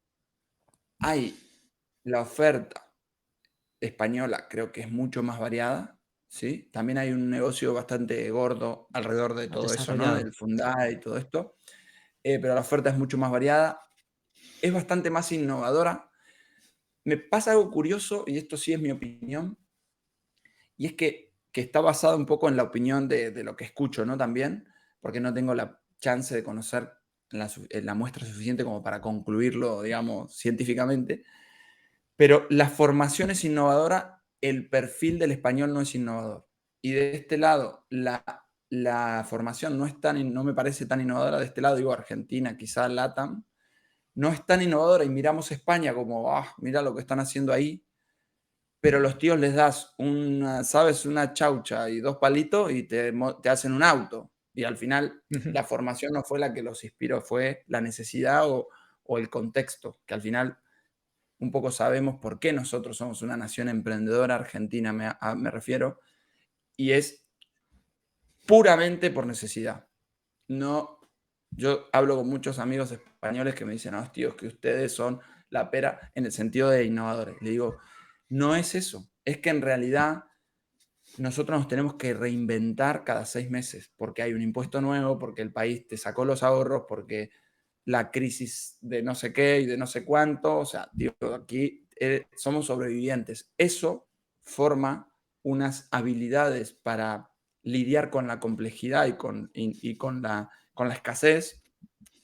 hay la oferta española, creo que es mucho más variada, ¿sí? También hay un negocio bastante gordo alrededor de Más todo eso, ¿no? desarrollado. Del Fundai y todo esto. Pero la oferta es mucho más variada, es bastante más innovadora. Me pasa algo curioso, y esto sí es mi opinión, y es que está basado un poco en la opinión de lo que escucho, ¿no? También, porque no tengo la chance de conocer la muestra suficiente como para concluirlo, digamos, científicamente. Pero la formación es innovadora, el perfil del español no es innovador. Y de este lado, la formación no me parece tan innovadora. De este lado, digo Argentina, quizá LATAM, no es tan innovadora. Y miramos España como, mira lo que están haciendo ahí. Pero los tíos les das ¿sabes? Una chaucha y dos palitos y te hacen un auto. Y al final, Ujú. la formación no fue la que los inspiró, fue la necesidad o el contexto, que al final un poco sabemos por qué nosotros somos una nación emprendedora, Argentina me refiero, y es puramente por necesidad. No, yo hablo con muchos amigos españoles que me dicen, no, tío, es que ustedes son la pera en el sentido de innovadores. Le digo, no es eso, es que en realidad nosotros nos tenemos que reinventar cada 6 meses, porque hay un impuesto nuevo, porque el país te sacó los ahorros, porque la crisis de no sé qué y de no sé cuánto, o sea, tío, aquí somos sobrevivientes. Eso forma unas habilidades para lidiar con la complejidad y con la escasez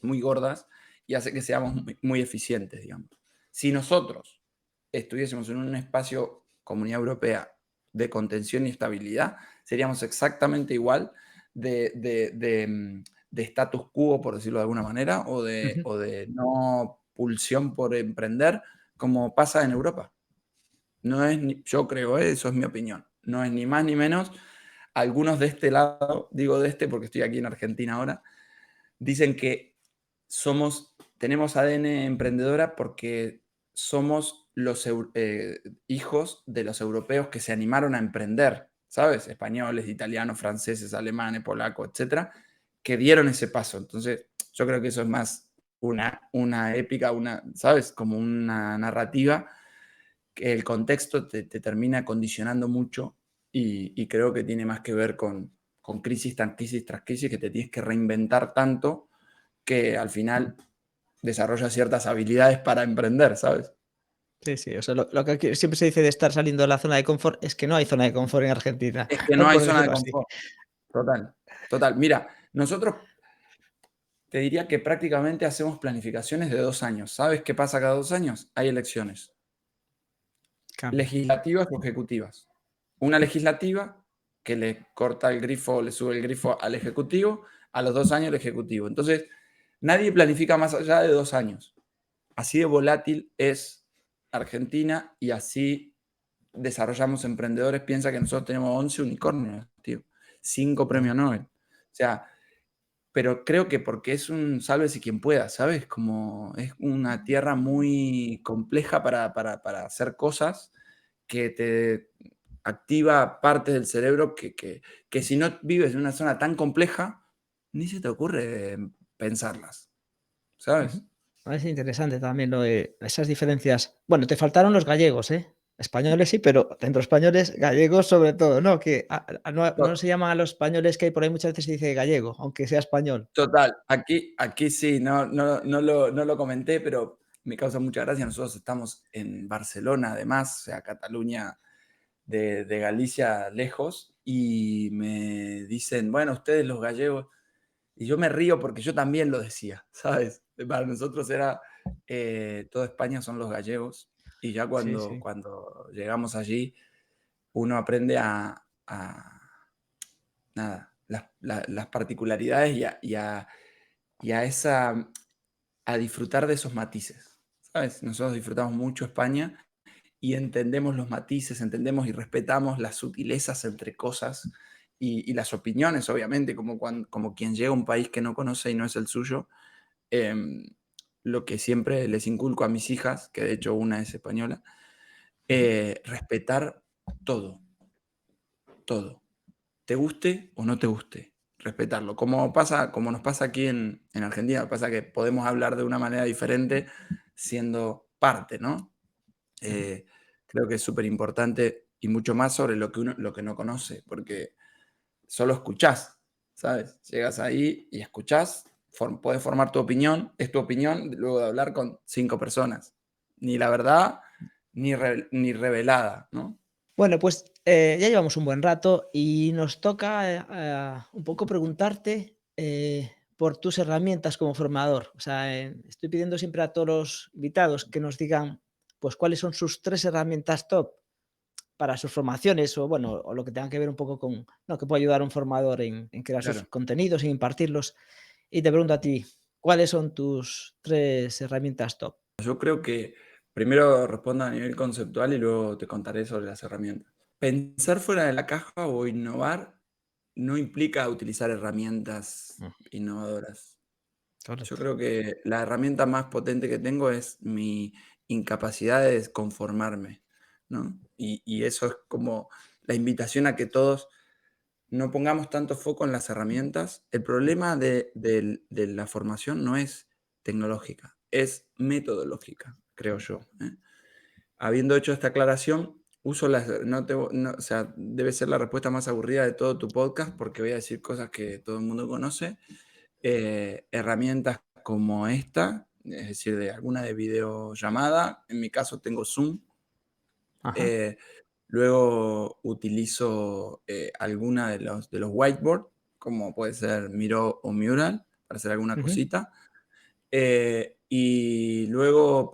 muy gordas y hace que seamos muy eficientes, digamos. Si nosotros estuviésemos en un espacio Comunidad Europea de contención y estabilidad, seríamos exactamente igual de status quo, por decirlo de alguna manera, Ujú. o de no pulsión por emprender, como pasa en Europa. No es yo creo, eso es mi opinión, no es ni más ni menos. Algunos de este lado, digo de este porque estoy aquí en Argentina ahora, dicen que tenemos ADN emprendedora porque somos los hijos de los europeos que se animaron a emprender, ¿sabes? Españoles, italianos, franceses, alemanes, polacos, etcétera, que dieron ese paso. Entonces, yo creo que eso es más una épica, ¿sabes? Como una narrativa, que el contexto te termina condicionando mucho y creo que tiene más que ver con crisis tras crisis, que te tienes que reinventar tanto que al final desarrolla ciertas habilidades para emprender, ¿sabes? Sí, sí, o sea, lo que aquí siempre se dice de estar saliendo de la zona de confort es que no hay zona de confort en Argentina, Es que no hay por zona de decirlo así. confort. Total, total. Mira, nosotros te diría que prácticamente hacemos planificaciones de 2 años. ¿Sabes qué pasa cada 2 años? Hay elecciones Cambia. legislativas o ejecutivas. Una legislativa que le corta el grifo, le sube el grifo al ejecutivo, a los 2 años el ejecutivo. Entonces, nadie planifica más allá de 2 años. Así de volátil es Argentina y así desarrollamos emprendedores. Piensa que nosotros tenemos 11 unicornios, tío, 5 premios Nobel. O sea, pero creo que porque es un sálvese quien pueda, ¿sabes? Como es una tierra muy compleja para hacer cosas que te activa partes del cerebro que si no vives en una zona tan compleja, ni se te ocurre pensarlas, ¿sabes? Ujú. Es interesante también lo de esas diferencias. Bueno, te faltaron los gallegos, ¿eh? Españoles sí, pero dentro de españoles, gallegos sobre todo, ¿no? Que no To- se llaman a los españoles que hay por ahí muchas veces se dice gallego, aunque sea español. Total, aquí sí, no lo comenté, pero me causa mucha gracia. Nosotros estamos en Barcelona, además, o sea, Cataluña de Galicia lejos, y me dicen, bueno, ustedes los gallegos, y yo me río porque yo también lo decía, ¿sabes? Para nosotros era, toda España son los gallegos, y ya Sí, cuando, sí. cuando llegamos allí, uno aprende a nada, las particularidades y a esa, a disfrutar de esos matices, ¿sabes? Nosotros disfrutamos mucho España y entendemos los matices, entendemos y respetamos las sutilezas entre cosas y las opiniones, obviamente, como quien llega a un país que no conoce y no es el suyo. em, lo que siempre les inculco a mis hijas, que de hecho una es española, Ujú. respetar todo, todo. Te guste o no te guste, respetarlo. Como nos pasa aquí en Argentina, pasa que podemos hablar de una manera diferente siendo parte, ¿no? Ujú. Eh, Creo que es súper importante y mucho más sobre lo que no conoce, porque solo escuchás, ¿sabes? Llegas ahí y escuchás, puedes formar tu opinión, es tu opinión luego de hablar con 5 personas. Ni la verdad, ni revelada, ¿no? Bueno, pues, ya llevamos un buen rato y nos toca, un poco preguntarte, por tus herramientas como formador. O sea, estoy pidiendo siempre a todos los invitados que nos digan, pues, cuáles son sus 3 herramientas top para sus formaciones o, bueno, o lo que tenga que ver un poco con no, que puede ayudar a un formador en crear sus Claro. contenidos, en impartirlos. Y te pregunto a ti, ¿cuáles son tus 3 herramientas top? Yo creo que primero respondo a nivel conceptual y luego te contaré sobre las herramientas. Pensar fuera de la caja o innovar no implica utilizar herramientas Mm, innovadoras. Yo correcto. creo que la herramienta más potente que tengo es mi incapacidad de desconformarme, ¿no? Y eso es como la invitación a que todos no pongamos tanto foco en las herramientas. El problema de la formación no es tecnológica, es metodológica, creo yo, ¿eh? Habiendo hecho esta aclaración, uso las, o sea, debe ser la respuesta más aburrida de todo tu podcast porque voy a decir cosas que todo el mundo conoce. Herramientas como esta, es decir, de alguna de videollamada, en mi caso tengo Zoom. Ajá. eh, Luego utilizo alguna de los whiteboard, como puede ser Miro o Mural, para hacer alguna Ujú. cosita. Y luego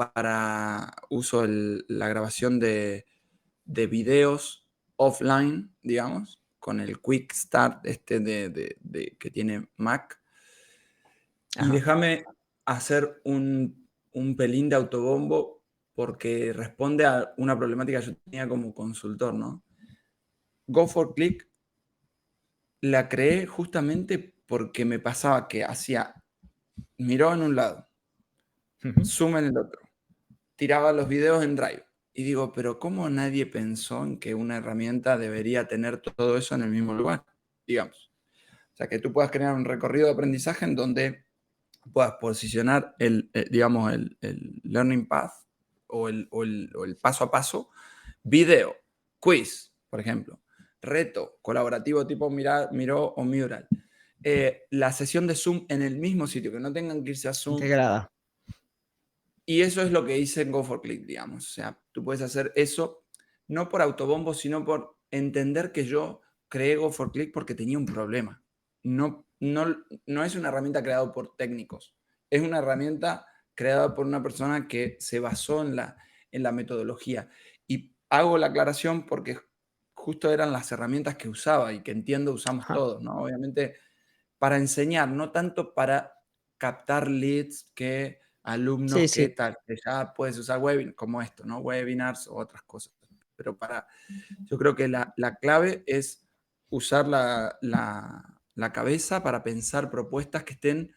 uso la grabación de videos offline, digamos, con el Quick Start este que tiene Mac. Y Ajá. déjame hacer un pelín de autobombo porque responde a una problemática que yo tenía como consultor, ¿no? Go for Click la creé justamente porque me pasaba que hacía Miro en un lado, Ujú. Zoom en el otro, tiraba los videos en Drive. Y digo, pero ¿cómo nadie pensó en que una herramienta debería tener todo eso en el mismo lugar? Digamos. O sea, que tú puedas crear un recorrido de aprendizaje en donde puedas posicionar digamos, el learning path o el paso a paso, video, quiz, por ejemplo, reto, colaborativo tipo Miro o Mural, la sesión de Zoom en el mismo sitio, que no tengan que irse a Zoom. Integrada. Y eso es lo que hice en Go for Click, digamos. O sea, tú puedes hacer eso no por autobombo, sino por entender que yo creé Go for Click porque tenía un problema. No es una herramienta creada por técnicos, es una herramienta creada por una persona que se basó en la metodología. Y hago la aclaración porque justo eran las herramientas que usaba y que entiendo usamos Ajá. todos, ¿no? Obviamente para enseñar, no tanto para captar leads que Sí, alumnos sí. que tal, que ya puedes usar como esto, ¿no? Webinars o otras cosas. Pero yo creo que la clave es usar la cabeza para pensar propuestas que estén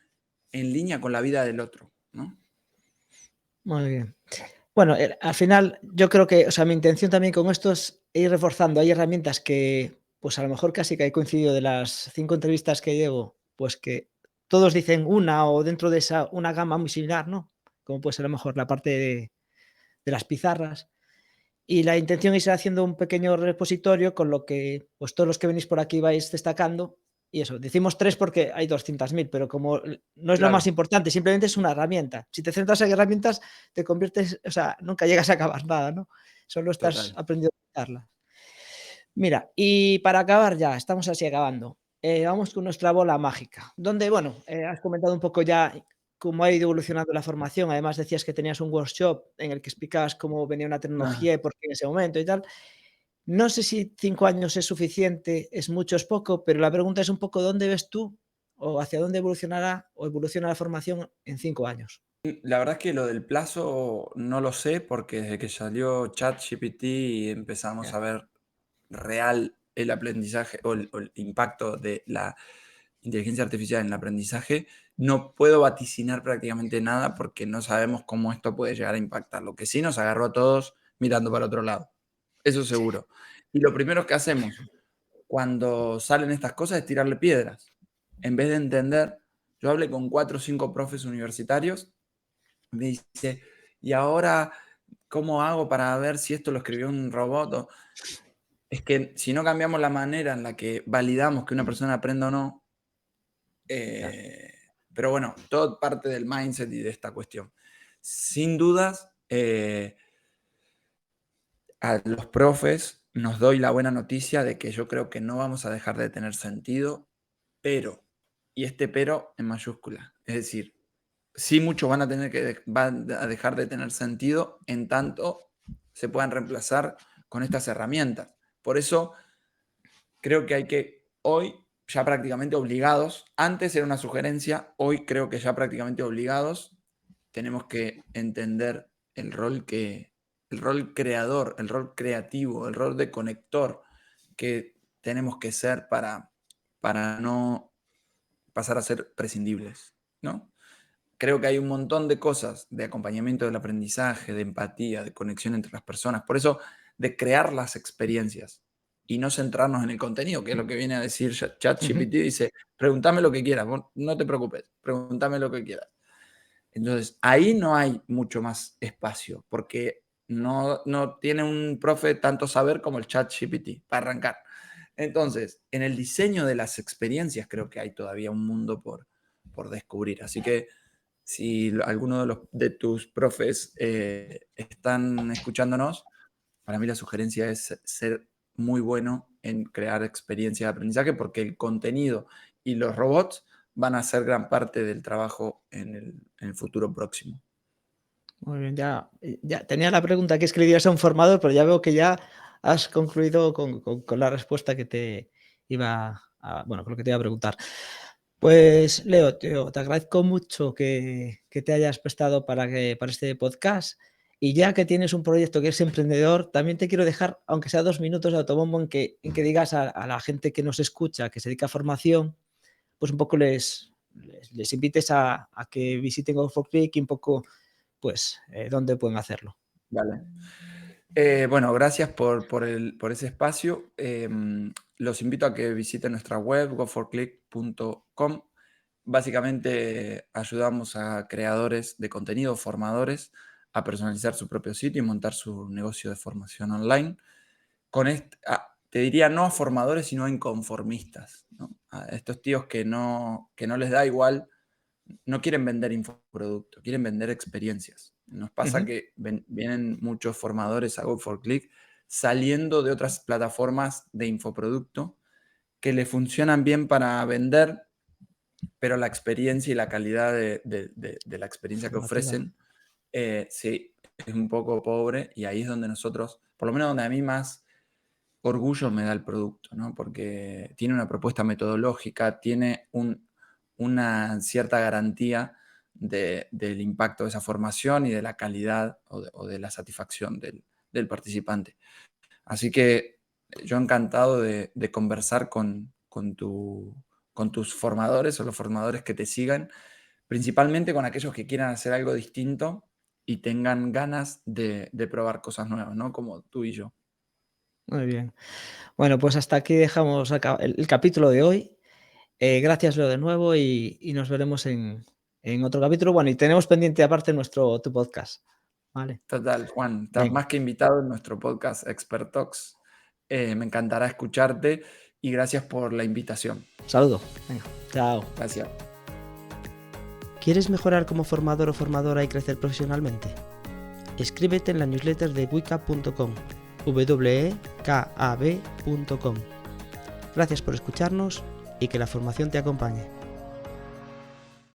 en línea con la vida del otro, ¿no? Muy bien. Bueno, al final yo creo que, o sea, mi intención también con esto es ir reforzando. Hay herramientas que, pues a lo mejor casi que he coincidido de las 5 entrevistas que llevo, pues que todos dicen una o dentro de esa una gama muy similar, ¿no? Como puede ser a lo mejor la parte de las pizarras. Y la intención es ir haciendo un pequeño repositorio con lo que, pues todos los que venís por aquí vais destacando. Y eso, decimos 3 porque hay 200.000, pero como no es lo más Claro, importante, simplemente es una herramienta. Si te centras en herramientas, te conviertes, o sea, nunca llegas a acabar nada, ¿no? Solo estás total. aprendiendo a usarlas. Mira, y para acabar ya, estamos así acabando. Vamos con nuestra bola mágica, donde, bueno, has comentado un poco ya cómo ha ido evolucionando la formación. Además, decías que tenías un workshop en el que explicabas cómo venía una Ah. tecnología y por qué en ese momento y tal. No sé si 5 años es suficiente, es mucho, es poco, pero la pregunta es un poco, ¿dónde ves tú o hacia dónde evolucionará o evoluciona la formación en 5 años? La verdad es que lo del plazo no lo sé, porque desde que salió ChatGPT y empezamos Ya, a ver real el aprendizaje o el impacto de la inteligencia artificial en el aprendizaje, no puedo vaticinar prácticamente nada porque no sabemos cómo esto puede llegar a impactar. Lo que sí nos agarró a todos mirando para otro lado, eso sí. seguro. Y lo primero que hacemos cuando salen estas cosas es tirarle piedras. En vez de entender, yo hablé con 4 o 5 profes universitarios, me dice, ¿y ahora cómo hago para ver si esto lo escribió un robot? Es que si no cambiamos la manera en la que validamos que una persona aprenda o no, Ya, eh, pero bueno, todo parte del mindset y de esta cuestión. Sin dudas, a los profes nos doy la buena noticia de que yo creo que no vamos a dejar de tener sentido, pero, y este pero en mayúscula, es decir, sí muchos van a tener que van a dejar de tener sentido en tanto se puedan reemplazar con estas herramientas. Por eso creo que hay que hoy ya prácticamente obligados, antes era una sugerencia, hoy creo que ya prácticamente obligados tenemos que entender el rol creador, el rol creativo, el rol de conector que tenemos que ser para no pasar a ser prescindibles, ¿no? Creo que hay un montón de cosas de acompañamiento del aprendizaje, de empatía, de conexión entre las personas. Por eso, de crear las experiencias y no centrarnos en el contenido, que es lo que viene a decir ujú, ChatGPT. Dice, pregúntame lo que quieras, no te preocupes, pregúntame lo que quieras. Entonces, ahí no hay mucho más espacio, porque no tiene un profe tanto saber como el ChatGPT, para arrancar. Entonces, en el diseño de las experiencias creo que hay todavía un mundo por descubrir. Así que si alguno de tus profes están escuchándonos, para mí la sugerencia es ser muy bueno en crear experiencias de aprendizaje porque el contenido y los robots van a ser gran parte del trabajo en el futuro próximo. muy bien, ya tenía la pregunta que escribías a un formador, pero ya veo que ya has concluido con la respuesta que te iba a bueno, con lo que te iba a preguntar. Pues, Leo, tío, te agradezco mucho que te hayas prestado para este podcast. Y ya que tienes un proyecto que es emprendedor, también te quiero dejar, aunque sea 2 minutos de autobombo, en que digas a la gente que nos escucha, que se dedica a formación, pues un poco les invites a que visiten Go for Click y un poco, pues, dónde pueden hacerlo. Vale. Bueno, gracias por ese espacio. Los invito a que visiten nuestra web, goforclick.com. Básicamente ayudamos a creadores de contenido, formadores, a personalizar su propio sitio y montar su negocio de formación online. Te diría no a formadores, sino a inconformistas, ¿no? A estos tíos que no les da igual, no quieren vender infoproducto, quieren vender experiencias. Nos pasa Ujú, que vienen muchos formadores a Go for Click saliendo de otras plataformas de infoproducto que le funcionan bien para vender, pero la experiencia y la calidad de la experiencia que formativa. ofrecen, sí, es un poco pobre y ahí es donde nosotros, por lo menos donde a mí más orgullo me da el producto, ¿no? Porque tiene una propuesta metodológica, tiene una cierta garantía del impacto de esa formación y de la calidad o de la satisfacción del participante. Así que yo encantado de conversar con tus formadores o los formadores que te sigan, principalmente con aquellos que quieran hacer algo distinto y tengan ganas de probar cosas nuevas, ¿no? Como tú y yo. Muy bien. Bueno, pues hasta aquí dejamos el capítulo de hoy. Gracias, Leo, de nuevo y nos veremos en otro capítulo. Bueno, y tenemos pendiente aparte tu podcast. Vale. Total, Juan, estás Venga. más que invitado en nuestro podcast Expert Talks. Me encantará escucharte y gracias por la invitación. Saludo. Venga, chao. Gracias. ¿Quieres mejorar como formador o formadora y crecer profesionalmente? Escríbete en la newsletter de wekab.com, wekab.com. Gracias por escucharnos y que la formación te acompañe.